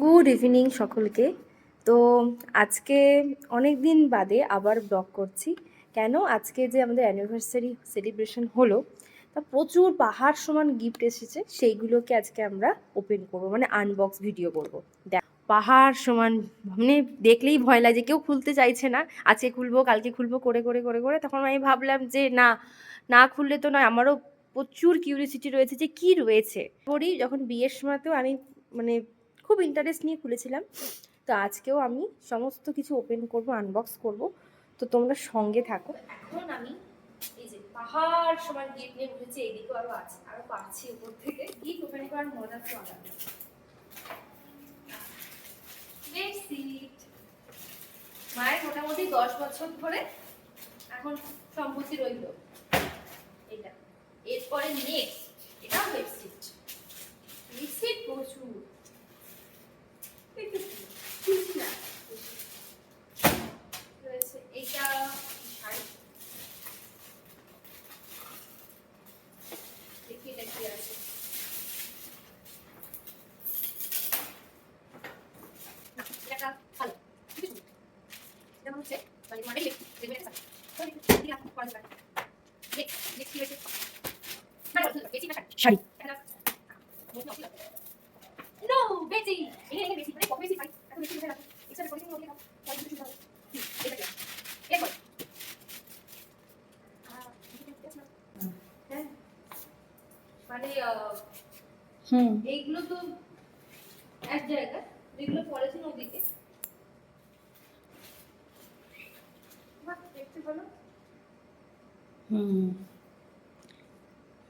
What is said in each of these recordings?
Good evening সকলকে। তো আজকে অনেক দিন বাদে আবার ব্লগ করছি। কেন? আজকে যে আমাদের অ্যানিভার্সারি সেলিব্রেশন হলো, তা প্রচুর পাহাড় সমান গিফট এসেছে, সেইগুলোকে আজকে আমরা ওপেন করব, মানে আনবক্স ভিডিও করব। দেখ, পাহাড় সমান, মানে দেখলেই ভয় লাগে, কেউ খুলতে চাইছে না। আজকে খুলবো, কালকে খুলবো করে করে করে করে তখন আমি ভাবলাম যে না, না খুললে তো নয়। আমারও প্রচুর কিউরিয়াসিটি রয়েছে যে কি রয়েছে। পরই যখন বিয়ের সময়তেও আমি মানে খুব ইন্টারেস্ট নিয়ে খুলেছিলাম। তো আজকেও আমি সমস্ত কিছু ওপেন করব, আনবক্স করব। তো তোমরা সঙ্গে থাকো। এখন আমি এই যে পাহাড় সমান গিফট নিয়ে উঠেছি, এইদিকেও আরো আছে, আরো পাচ্ছি উপর থেকে। গিফট ওপেন করার মজা তো আলাদা। বেডশিট মায়ের মোটামুটি 10 বছর ধরে এখন সম্পত্তি রইল এটা। এরপরে নেক্সট এটা বেডশিট। বেডশিট প্রচুর, রয়েছে এটা শাড়ি। দেখি এটা কি আছে। এটা ভালো, যেমন হচ্ছে মানে মডেল দেখবেন এটা তো দেখি আপনি পড়া যাবে। নেক্সট কি হয়েছে? বেশি না শাড়ি। নো বেশি, এই বেশি মানে কম বেশি পাই। এখন বেশি হয়ে যাবে। এক্সট্রা করে দিন ওকে দাও। তাহলে কিছু হবে। এটা কি? এরপর হ্যাঁ মানে এইগুলো তো এক জায়গায়, যেগুলো পড়েছেন ওদিকে দেখতে ভালো।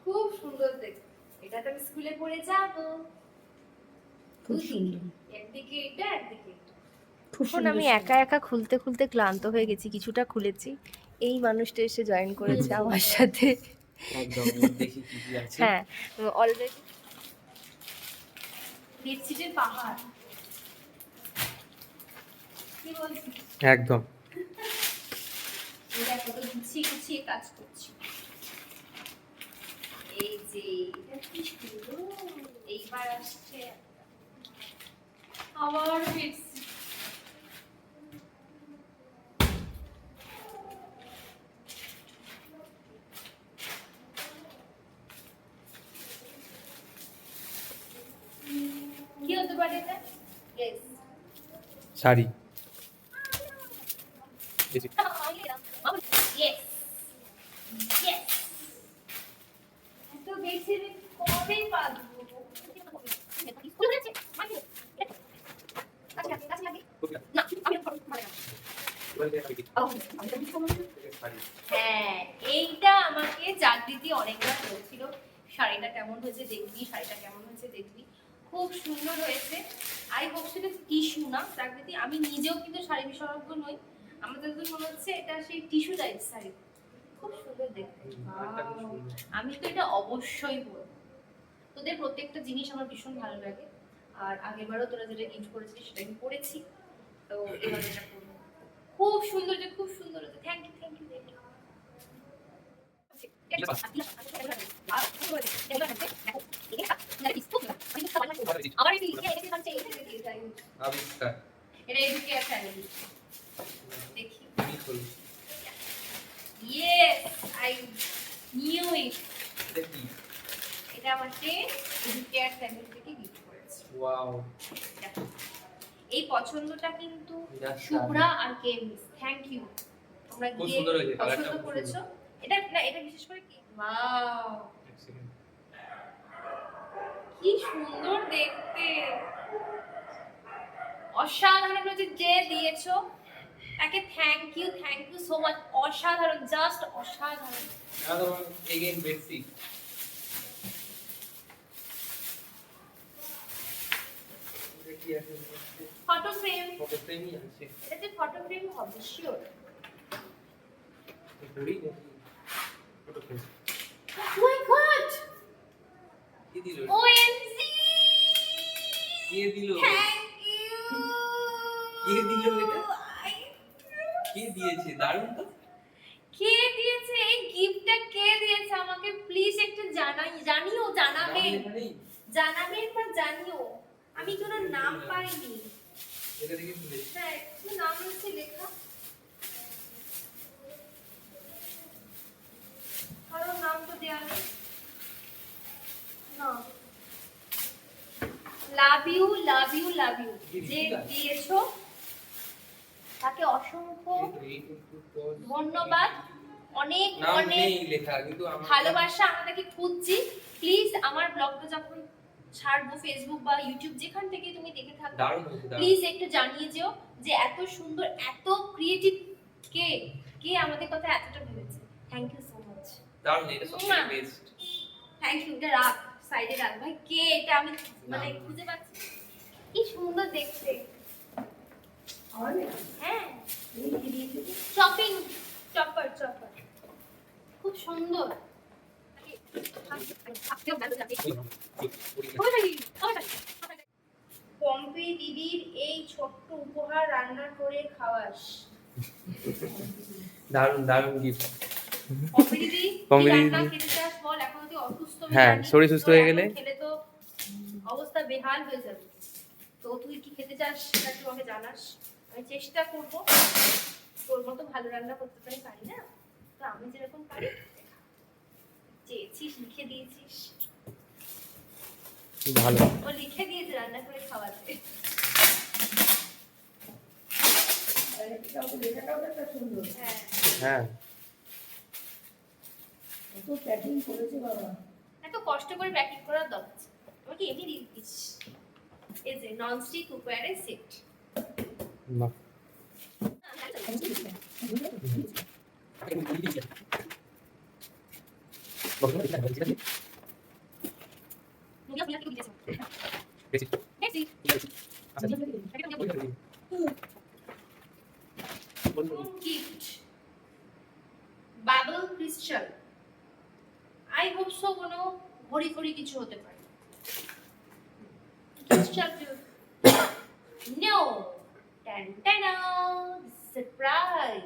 খুব সুন্দর দেখতে। এটা তো আমি স্কুলে পড়ে যাব। খুব সুন্দর। একদিকে এটা, একদিকে এটা। এখন আমি একা একা খুলতে খুলতে ক্লান্ত হয়ে গেছি। কিছুটা খুলেছি, এই মানুষটা এসে জয়েন করেছে আমার সাথে। একদম দেখি কি কি আছে। হ্যাঁ, অলরেডি বেডশিটের পাহাড়। কি বলছিস? একদম এটা কত গুছিয়ে গুছিয়ে কাজ করছি। এই যে এটা কি সুন্দর। এইবার আসছে আমার বেডশিট। কি হতে পারে এটা? গেস। শাড়ি। Yes. Yes. তো বেডশিট কবে পাবো? হ্যাঁ, এইটা আমাকে জাগৃতি অনেকবার বলছিল শাড়িটা কেমন হয়েছে দেখবি, শাড়িটা কেমন হয়েছে দেখবি। খুব সুন্দর হয়েছে। আই হোপ সেটা টিস্যু না জাগৃতি। আমি নিজেও কিন্তু শাড়ি বিশেষজ্ঞ নই, আমাদের তো মনে হচ্ছে এটা সেই টিস্যু টাইপ শাড়ি। খুব সুন্দর দেখতে। আমি তো এটা অবশ্যই পরবো। তোদের প্রত্যেকটা জিনিস আমার ভীষণ ভালো লাগে, আর আগেরবারও তোরা যেটা গিফট করেছিস সেটা আমি পরেছি। তো এবার এটা পরবো। খুব সুন্দর, যে খুব সুন্দর হয়েছে। Thank you, thank you, thank you. আমার এই লিখে এটা কাছে এটা আবিষ্কার। এটা এদিকে আছে আগে দেখি। I knew it. এটা আমাকে কেয়ার ফ্যামিলি থেকে গিফট করেছে। ওয়াও, এই পছন্দটা কিন্তু শুভ্রা আর কেমিস, থ্যাংক ইউ। তোমরা গিয়ে পছন্দ করেছো। এটা না, এটা বিশেষ করে কি, ওয়াও কি সুন্দর দেখতে, অসাধারণ হয়েছে। যে দিয়েছো তাকে থ্যাংক ইউ সো মাচ। অসাধারণ, জাস্ট অসাধারণ। Again bedsheet. ফটো ফ্রেম, ফ্রেমই আছে। এটাতে ফটো ফ্রেম হবে শিওর। ঘড়ি নাকি ফটো ফ্রেম? ও মাই গড, কি দিল? ওএমজি, কে দিল? Thank you. কে দিল এটা? কে দিয়েছে? দারুণ তো। কে দিয়েছে এই গিফটটা? কে দিয়েছে আমাকে প্লিজ একটু জানিও, জানাবেন বা জানিও। আমি কোনো নাম পাইনি। এটা দেখে তুলে হ্যাঁ, কোনো নাম আছে লেখা? কারোর নাম তো দেওয়া নেই। না, love you love you love you. যে দিয়েছো তাকে অসংখ্য ধন্যবাদ। অনেক নাম অনেক নেই লেখা কিন্তু আমার ভালোবাসা। আমরা তাকে খুঁজছি। প্লিজ আমার ব্লগটা যখন ছাড়বো ফেসবুক বা ইউটিউব যেখান থেকে তুমি দেখে থাকো, দারুণ হয়েছে দারুণ। প্লিজ একটু জানিয়ে যেও যে এত সুন্দর এত ক্রিয়েটিভ কে কে আমাদের কথা এতটা ভেবেছে। Thank you so much. দারুণ, এটা সবথেকে বেস্ট। Thank you. এটা রাখ, সাইডে রাখ ভাই। কে এটা আমি মানে খুঁজে পাচ্ছি না। কি সুন্দর দেখতে। হ্যাঁ, চপিং চপার চপার খুব সুন্দর। পম্পি দিদির এই ছোট্ট উপহার রান্না করে খাওয়াস। দারুণ দারুণ গিফট। পম্পি দিদি, পম্পি কি দিদি। রান্না খেতে চাস বল? এখন তুই অসুস্থ, আমি হ্যাঁ, জানি। শরীর সুস্থ তো হয়ে এখন গেলে খেলে তো অবস্থা বেহাল হয়ে যাবে। তো তুই কি খেতে চাস সেটা তুই আমাকে জানাস। আমি চেষ্টা করব। তোর মতো ভালো রান্না করতে পারি না, তো আমি যেরকম পারি চেয়েছিস, লিখে দিয়েছিস। ভালো। ও লিখে দিয়েছে রান্না করে খাওয়াতে। হ্যাঁ, হ্যাঁ, এত কষ্ট করে প্যাকিং করার দরকার আছে? আমাকে এমনি দিয়ে দিস। এই যে ননস্টিক কুকারের সেট। বাহ। Gift bubble crystal. I hope so কোনো ঘড়ি ঘড়ি কিছু হতে পারে। ক্রিস্টাল নো। টান টান, সারপ্রাইজ।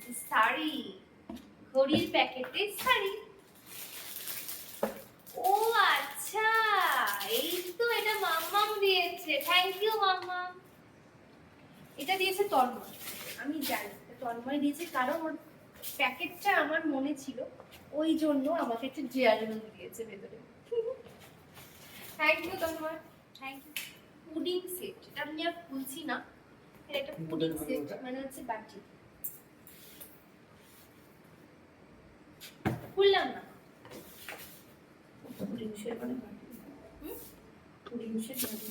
দিস শাড়ি, ঘড়ির প্যাকেটে শাড়ি। ও আচ্ছা, এই তো এটা মাম্মাম দিয়েছে। থ্যাংক ইউ মাম্মাম। এটা দিয়েছে তন্ময়, আমি জানি তন্ময় দিয়েছে, কারণ ওর প্যাকেটটা আমার মনে ছিল, ওই জন্য আমাকে একটা জিয়ারন দিয়েছে ভেতরে। Thank you Tanmoy, thank you. Pudding set, এটা আমি আর খুলছি না। এটা একটা পুডিং সেট মানে হচ্ছে বাটি। খুললাম না। পুডিং সেট মানে বাটি। পুডিং সেট বাটি।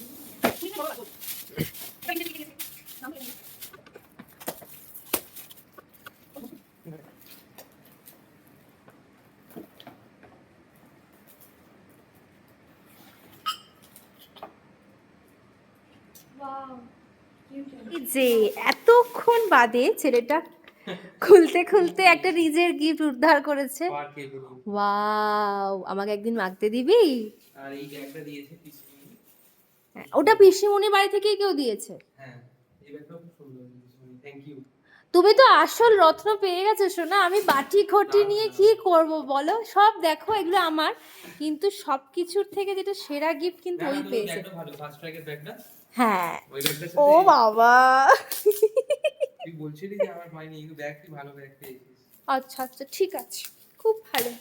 যে এতক্ষণ বাদে ছেলেটা খুলতে খুলতে একটা নিজের গিফট উদ্ধার করেছে। ওয়াও, আমাকে একদিন মাখতে দিবি? আর এই ব্যাগটা দিয়েছে পিসমণি। ওটা পিসিমণির বাড়ি থেকেই কেউ দিয়েছে। হ্যাঁ, এই ব্যাগটা খুব সুন্দর পিসমণি, থ্যাংক ইউ। তুমি তো আসল রত্ন পেয়ে গেছো সোনা। আমি বাটি ঘটি নিয়ে কি করব বলো? সব দেখো এগুলো আমার, কিন্তু সবকিছুর থেকে যেটা সেরা গিফট কিন্তু ওই পেয়েছে। ব্যাগটা ভালো, ফার্স্ট ট্র্যাকের ব্যাগটা। হ্যাঁ, ওই ব্যাগটার ও সাথে বাবা। তুই বলছিলি যে আমার পাইনি, কিন্তু ব্যাগ তুই ভালো ব্যাগ পেয়েছিস। আচ্ছা আচ্ছা, ঠিক আছে, খুব ভালো।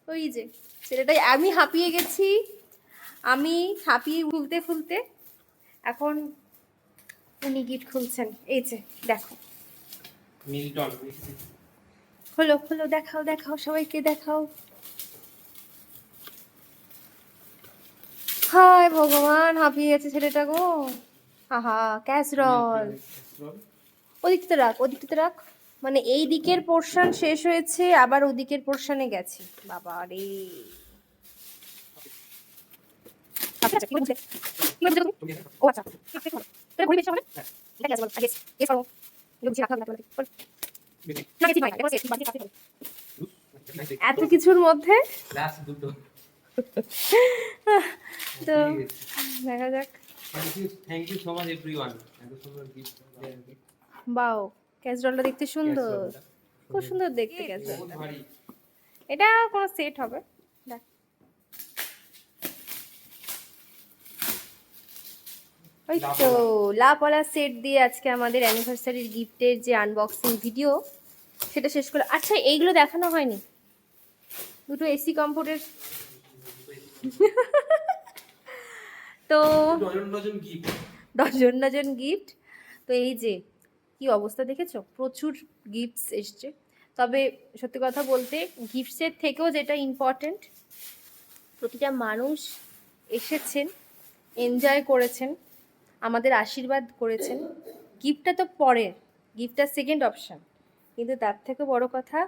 ওই যে ছেলেটাই, আমি হাঁপিয়ে গেছি। আমি হাঁপিয়ে ফুলতে ফুলতে এখন উনি গিফট খুলছেন। এই যে দেখো, মিল্টন। খোলো খোলো, দেখাও দেখাও, সবাইকে দেখাও। হায় ভগবান, হাঁপিয়ে গেছে ছেলেটা গো। আহা, ক্যাসরল। ওদিকটা রাখ, ওদিকটাতে রাখ। মানে এই দিকের পোর্শন শেষ হয়েছে, আবার ওদিকের পোর্শনে গেছে। বাবা রে। ও আচ্ছা, এটা ঘুরে বেশি হবে। এটা কি আছে বল? আগে এস করো। এগুলো বেশি রাখা হবে না বল। না কিছু নয়, এটা সেট বাকি আছে। এত কিছুর মধ্যে লাস্ট দুটো। তো দেখা যাক। Thank you so much everyone. এত সুন্দর গিফট। বাও, ক্যাসরলটা দেখতে সুন্দর, খুব সুন্দর দেখতে ক্যাসরলটা। ভারী। এটা কোন সেট হবে? দেখ, ওই তো লাপলা সেট দিয়ে আজকে আমাদের অ্যানিভার্সারির গিফটের যে আনবক্সিং ভিডিও সেটা শেষ করে। আচ্ছা এইগুলো দেখানো হয়নি, দুটো এসি কমফোর্টের। তো dozen dozen gift. Dozen dozen gift. তো এই যে কি অবস্থা দেখেছো, প্রচুর গিফটস এসছে। তবে সত্যি কথা বলতে গিফটসের থেকেও যেটা ইম্পর্ট্যান্ট, প্রতিটা মানুষ এসেছেন, এনজয় করেছেন, আমাদের আশীর্বাদ করেছেন। গিফটটা তো পরে, গিফটটা সেকেন্ড অপশান, কিন্তু তার থেকে বড় কথা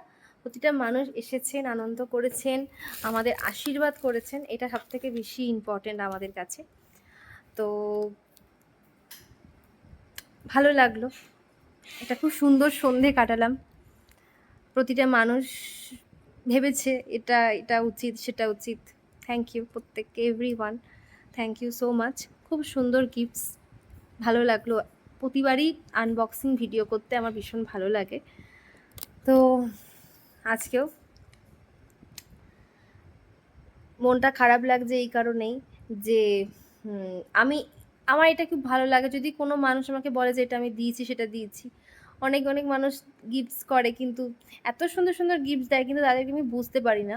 প্রতিটা মানুষ এসেছেন, আনন্দ করেছেন, আমাদের আশীর্বাদ করেছেন, এটা সব থেকে বেশি ইম্পর্ট্যান্ট আমাদের কাছে। তো ভালো লাগলো, এটা খুব সুন্দর সন্ধে কাটালাম। প্রতিটা মানুষ ভেবেছে এটা এটা উচিত, সেটা উচিত। থ্যাংক ইউ প্রত্যেককে, everyone, thank you so much. খুব সুন্দর গিফটস, ভালো লাগলো। প্রতিবারই আনবক্সিং ভিডিও করতে আমার ভীষণ ভালো লাগে। তো আজকেও মনটা খারাপ লাগছে এই কারণেই যে আমার এটা খুব ভালো লাগে যদি কোনো মানুষ আমাকে বলে যে এটা আমি দিয়েছি, সেটা দিয়েছি। অনেক অনেক মানুষ গিফটস করে, কিন্তু এত সুন্দর সুন্দর গিফটস দেয়, কিন্তু তাদেরকে আমি বুঝতে পারি না।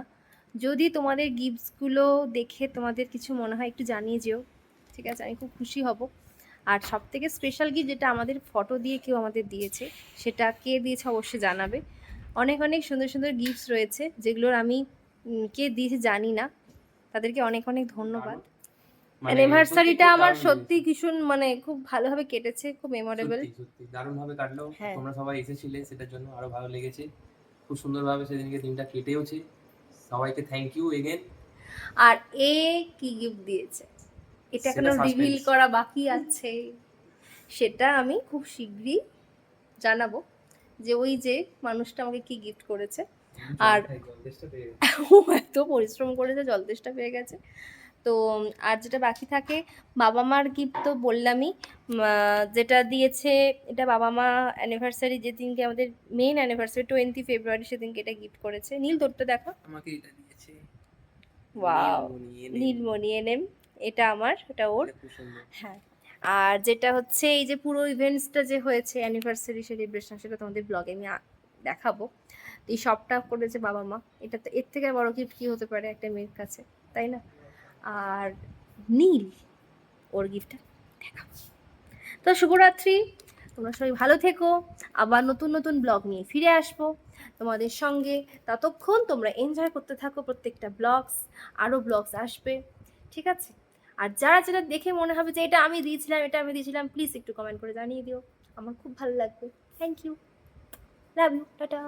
যদি তোমাদের গিফটসগুলো দেখে তোমাদের কিছু মনে হয় একটু জানিয়ে যেও, ঠিক আছে? আমি খুব খুশি হব। আর সবথেকে স্পেশাল গিফট যেটা আমাদের ফটো দিয়ে কেউ আমাদের দিয়েছে, সেটা কে দিয়েছে অবশ্যই জানাবে। অনেক অনেক সুন্দর সুন্দর গিফটস রয়েছে যেগুলোর আমি কে দিয়েছে জানি না, তাদেরকে অনেক অনেক ধন্যবাদ। অ্যানিভার্সারিটা আমার সত্যি ভীষণ মানে খুব ভালোভাবে কেটেছে, খুব মেমোরেবল। সত্যি সত্যি দারুণ ভাবে কাটলো। হ্যাঁ। তোমরা সবাই এসেছিলে, সেটার জন্য আরো ভালো লেগেছে। খুব সুন্দরভাবে সেদিনকে দিনটা কেটেওছে। সবাইকে থ্যাংক ইউ এগেন। আর এ কি গিফট দিয়েছে এটা সেটা এখনো রিভিল suspense। করা বাকি আছে, সেটা আমি খুব শীঘ্রই জানাবো যে ওই যে মানুষটা আমাকে কি গিফট করেছে। আর ও এত পরিশ্রম করেছে, জল তেষ্টা পেয়ে গেছে। তো আর যেটা বাকি থাকে, বাবা মার গিফট তো বললামই। যেটা দিয়েছে এটা বাবা মা অ্যানিভার্সারি যেদিনকে আমাদের মেইন অ্যানিভার্সারি 20 ফেব্রুয়ারি, সেদিনকে এটা গিফট করেছে। নীল তোরটা দেখো। আমাকে এটা দিয়েছে ওয়াও, নীলমণি NM। নীলমণি এনএম, এটা আমার, এটা ওর। এটা খুব সুন্দর। হ্যাঁ। আর যেটা হচ্ছে এই যে পুরো ইভেন্টসটা যে হয়েছে অ্যানিভার্সারি সেলিব্রেশন, সেটা তোমাদের ব্লগে আমি দেখাবো। এই সবটা করেছে বাবা মা, এটা তো এর থেকে বড় গিফট কী হতে পারে একটা মেয়ের কাছে, তাই না? আর নীল, ওর গিফটটা দেখাবো। তো শুভরাত্রি, তোমরা সবাই ভালো থেকো। আবার নতুন নতুন ব্লগ নিয়ে ফিরে আসবো তোমাদের সঙ্গে। ততক্ষণ তোমরা এনজয় করতে থাকো প্রত্যেকটা ব্লগস, আরও ব্লগস আসবে, ঠিক আছে? আর যারা যারা দেখে মনে হবে যে এটা আমি দিয়েছিলাম, এটা আমি দিয়েছিলাম, প্লিজ একটু কমেন্ট করে জানিয়ে দিও, আমার খুব ভালো লাগবে। Thank you, love you, tata.